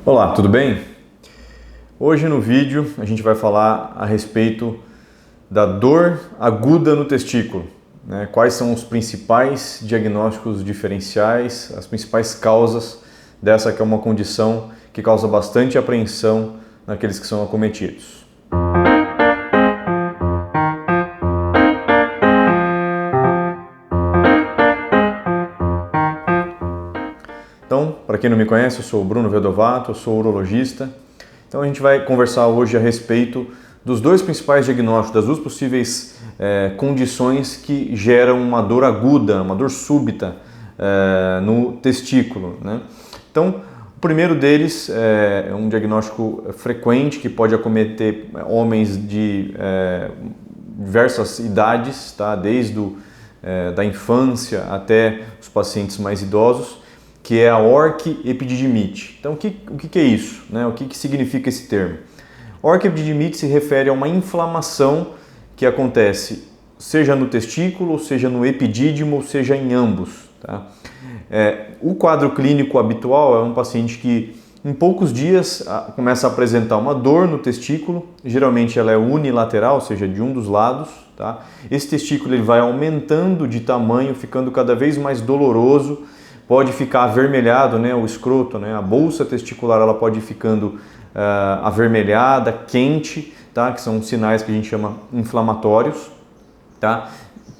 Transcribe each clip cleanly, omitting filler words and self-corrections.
Olá, tudo bem? Hoje no vídeo a gente vai falar a respeito da dor aguda no testículo, né? Quais são os principais diagnósticos diferenciais, as principais causas dessa que é uma condição que causa bastante apreensão naqueles que são acometidos. Então, para quem não me conhece, eu sou o Bruno Vedovato, eu sou urologista. Então a gente vai conversar hoje a respeito dos dois principais diagnósticos, das duas possíveis condições que geram uma dor aguda, uma dor súbita no testículo, né? Então, o primeiro deles é um diagnóstico frequente que pode acometer homens de diversas idades, tá? Desde da infância até os pacientes mais idosos, que é a orquiepididimite. Então, o que é isso, né? O que significa esse termo? Orquiepididimite se refere a uma inflamação que acontece seja no testículo, seja no epidídimo, seja em ambos. Tá? O quadro clínico habitual é um paciente que em poucos dias começa a apresentar uma dor no testículo, geralmente ela é unilateral, ou seja, de um dos lados. Tá? Esse testículo ele vai aumentando de tamanho, ficando cada vez mais doloroso, pode ficar avermelhado, né, o escroto, né, a bolsa testicular ela pode ir ficando avermelhada, quente, tá, que são sinais que a gente chama inflamatórios. Tá?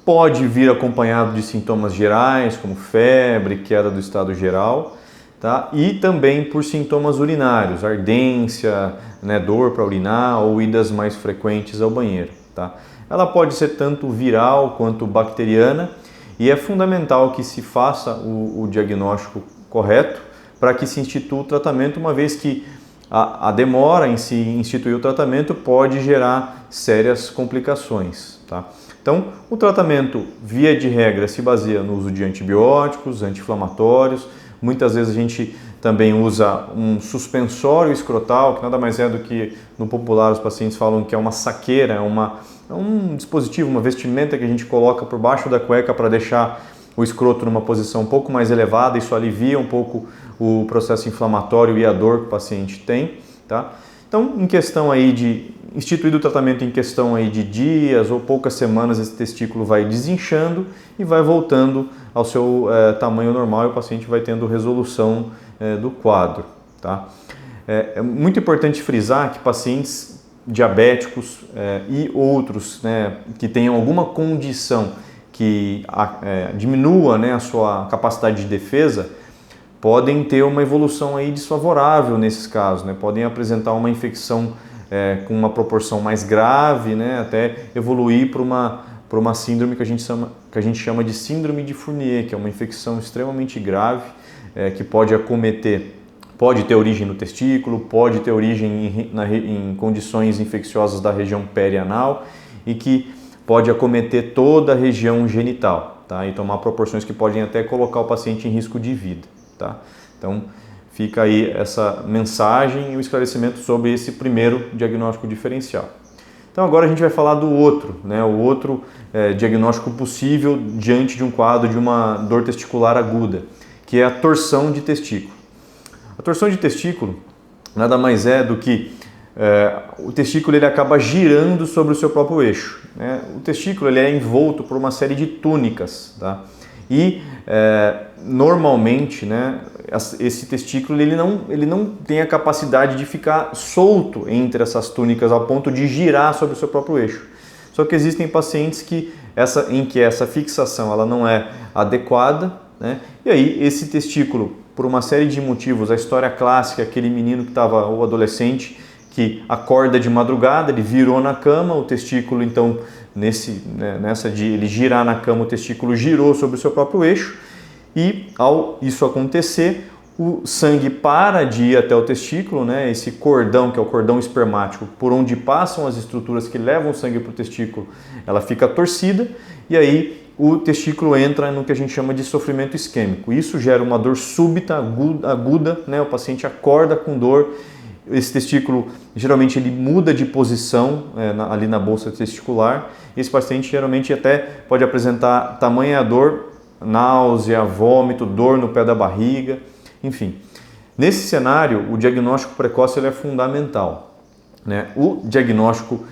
Pode vir acompanhado de sintomas gerais, como febre, queda do estado geral, tá? E também por sintomas urinários, ardência, né, dor para urinar ou idas mais frequentes ao banheiro. Tá? Ela pode ser tanto viral quanto bacteriana, e é fundamental que se faça o diagnóstico correto para que se institua o tratamento, uma vez que a demora em se instituir o tratamento pode gerar sérias complicações. Tá? Então, o tratamento, via de regra, se baseia no uso de antibióticos, anti-inflamatórios. Muitas vezes a gente também usa um suspensório escrotal, que nada mais é do que, no popular, os pacientes falam que é uma saqueira, é um dispositivo, uma vestimenta que a gente coloca por baixo da cueca para deixar o escroto numa posição um pouco mais elevada. Isso alivia um pouco o processo inflamatório e a dor que o paciente tem. Tá? Então, em questão aí de instituído o tratamento em questão aí de dias ou poucas semanas, esse testículo vai desinchando e vai voltando ao seu tamanho normal e o paciente vai tendo resolução do quadro. Tá? É muito importante frisar que pacientes diabéticos e outros, né, que tenham alguma condição que diminua, né, a sua capacidade de defesa, podem ter uma evolução aí desfavorável nesses casos, né? Podem apresentar uma infecção com uma proporção mais grave, né? Até evoluir para uma síndrome que a gente chama de síndrome de Fournier, que é uma infecção extremamente grave, que pode ter origem no testículo, pode ter origem em condições infecciosas da região perianal e que pode acometer toda a região genital, tá? E tomar proporções que podem até colocar o paciente em risco de vida. Tá? Então, fica aí essa mensagem e o esclarecimento sobre esse primeiro diagnóstico diferencial. Então, agora a gente vai falar do outro, né? O outro diagnóstico possível diante de um quadro de uma dor testicular aguda, que é a torção de testículo. A torção de testículo nada mais é do que o testículo ele acaba girando sobre o seu próprio eixo, né? O testículo ele é envolto por uma série de túnicas, tá? E normalmente, né, esse testículo ele não tem a capacidade de ficar solto entre essas túnicas ao ponto de girar sobre o seu próprio eixo. Só que existem pacientes em que essa fixação ela não é adequada, né? E aí esse testículo, por uma série de motivos, a história clássica, aquele menino que estava, ou adolescente, que acorda de madrugada, ele virou na cama, o testículo então, nessa de ele girar na cama, o testículo girou sobre o seu próprio eixo e ao isso acontecer, o sangue para de ir até o testículo, né? Esse cordão, que é o cordão espermático, por onde passam as estruturas que levam o sangue para o testículo, ela fica torcida e aí o testículo entra no que a gente chama de sofrimento isquêmico. Isso gera uma dor súbita, aguda, né? O paciente acorda com dor. Esse testículo, geralmente, ele muda de posição ali na bolsa testicular. Esse paciente, geralmente, até pode apresentar tamanha dor, náusea, vômito, dor no pé da barriga, enfim. Nesse cenário, o diagnóstico precoce ele é fundamental, né? O diagnóstico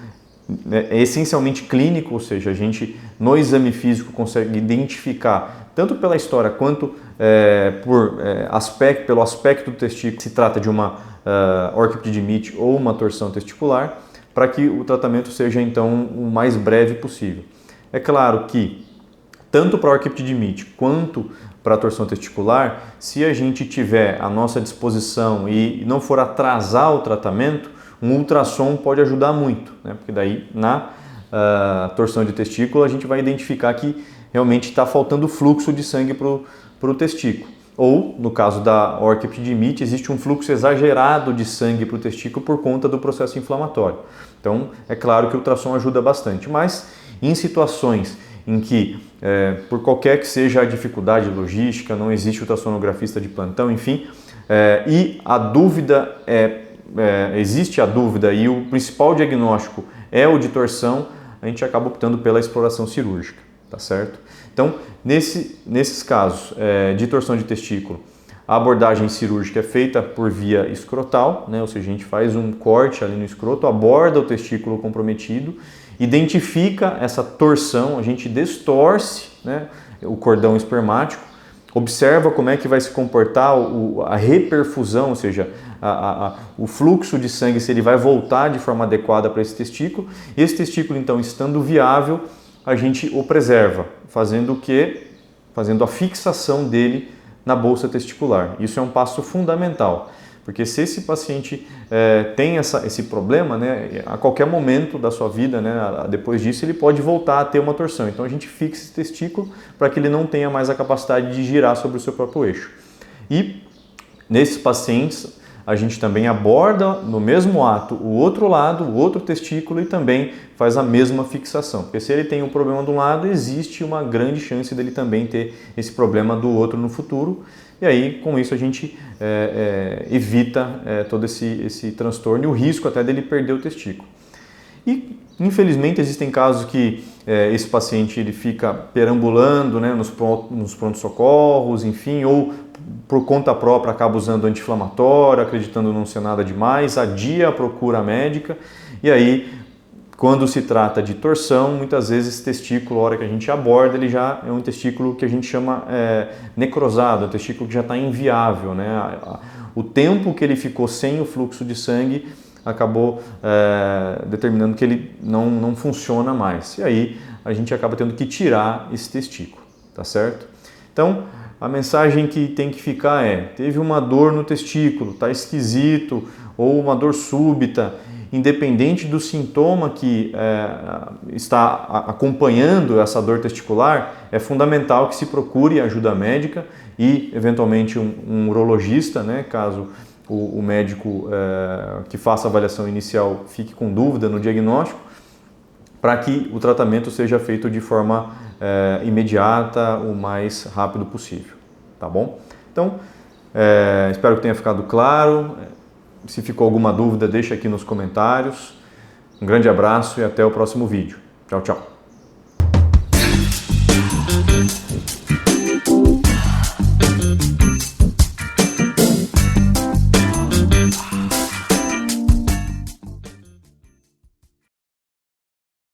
é essencialmente clínico, ou seja, a gente no exame físico consegue identificar, tanto pela história quanto pelo aspecto do testículo, se trata de uma orquiptidimite ou uma torção testicular, para que o tratamento seja então o mais breve possível. É claro que tanto para a orquiptidimite quanto para a torção testicular, se a gente tiver à nossa disposição e não for atrasar o tratamento, um ultrassom pode ajudar muito, né? Porque daí na torção de testículo a gente vai identificar que realmente está faltando fluxo de sangue para o testículo. Ou, no caso da orquiptidimite, existe um fluxo exagerado de sangue para o testículo por conta do processo inflamatório. Então, é claro que o ultrassom ajuda bastante, mas em situações em que, por qualquer que seja a dificuldade logística, não existe ultrassonografista de plantão, enfim, e a dúvida existe a dúvida e o principal diagnóstico é o de torção, a gente acaba optando pela exploração cirúrgica, tá certo? Então, nesses casos de torção de testículo, a abordagem cirúrgica é feita por via escrotal, né? Ou seja, a gente faz um corte ali no escroto, aborda o testículo comprometido, identifica essa torção, a gente distorce, né, o cordão espermático, observa como é que vai se comportar a reperfusão, ou seja, o fluxo de sangue, se ele vai voltar de forma adequada para esse testículo. Esse testículo, então, estando viável, a gente o preserva, fazendo o quê? Fazendo a fixação dele na bolsa testicular. Isso é um passo fundamental, porque se esse paciente tem esse problema, né, a qualquer momento da sua vida, né, depois disso, ele pode voltar a ter uma torção. Então a gente fixa esse testículo para que ele não tenha mais a capacidade de girar sobre o seu próprio eixo. E nesses pacientes, a gente também aborda no mesmo ato o outro lado, o outro testículo e também faz a mesma fixação. Porque se ele tem um problema de um lado, existe uma grande chance dele também ter esse problema do outro no futuro. E aí, com isso, a gente evita todo esse transtorno e o risco até dele perder o testículo. E, infelizmente, existem casos que esse paciente ele fica perambulando, né, nos pronto-socorros, enfim, ou por conta própria acaba usando anti-inflamatório, acreditando não ser nada demais, adia a procura médica e aí, quando se trata de torção, muitas vezes esse testículo, a hora que a gente aborda, ele já é um testículo que a gente chama necrosado, um testículo que já está inviável, né? O tempo que ele ficou sem o fluxo de sangue acabou determinando que ele não funciona mais. E aí a gente acaba tendo que tirar esse testículo, tá certo? Então, a mensagem que tem que ficar teve uma dor no testículo, está esquisito, ou uma dor súbita, independente do sintoma que está acompanhando essa dor testicular, é fundamental que se procure ajuda médica e, eventualmente, um urologista, né, caso o médico que faça a avaliação inicial fique com dúvida no diagnóstico, para que o tratamento seja feito de forma imediata, o mais rápido possível, tá bom? Então, espero que tenha ficado claro. Se ficou alguma dúvida, deixa aqui nos comentários. Um grande abraço e até o próximo vídeo. Tchau, tchau.